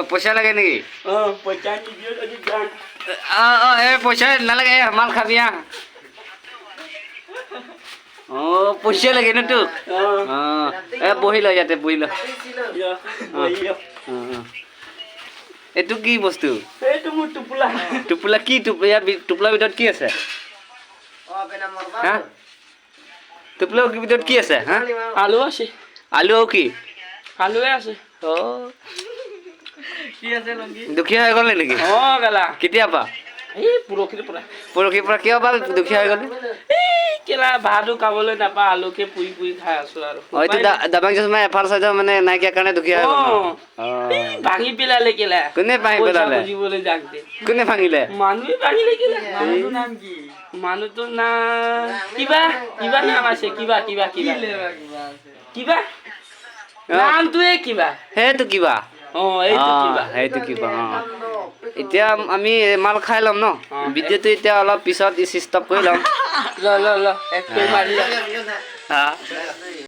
পইচা লাগে নেকি পইচা নালাগে মাল খাবি পইচা লাগে ন তোক বহি ল ইয়াতে বহি ল এইটো কি বস্তু টোপোলা কি টোপোলাৰ ভিতৰত কি আছে টোপোলাৰ ভিতৰত কি আছে আলু আছে আলু আৰু কি আলুৱে আছে দুখীয়া হৈ গ'লে নেকি কেতিয়া পা পৰহিৰ পৰা কিয় বা দুখীয়া হৈ গ'লে কেলা ভাতো খাবলৈ নাপা আলুকে পুৰি পুৰি খাই আছো আৰু হয়তো দাবাং চশমা এফাল চাইডৰ মানে নাইকিয়া কাৰণে দুখীয়া হৈ গ'ল ভাঙি পেলালে কেলা কোনে ভাঙি পেলালে কোনে ভাঙিলে মানুহে ভাঙিলে কেলা মানুহটোৰ নাম কি মানুহটোৰ নাম কিবা কিবা নাম আছে কিবা কিবা কিবা কিবা নামটোৱে কিবা সেইটো কিবা এইটো কিবা এতিয়া আমি মাল খাই ল'ম ন ভিডিঅ'টো এতিয়া অলপ পিছত ষ্টপ কৰি ল'ম ল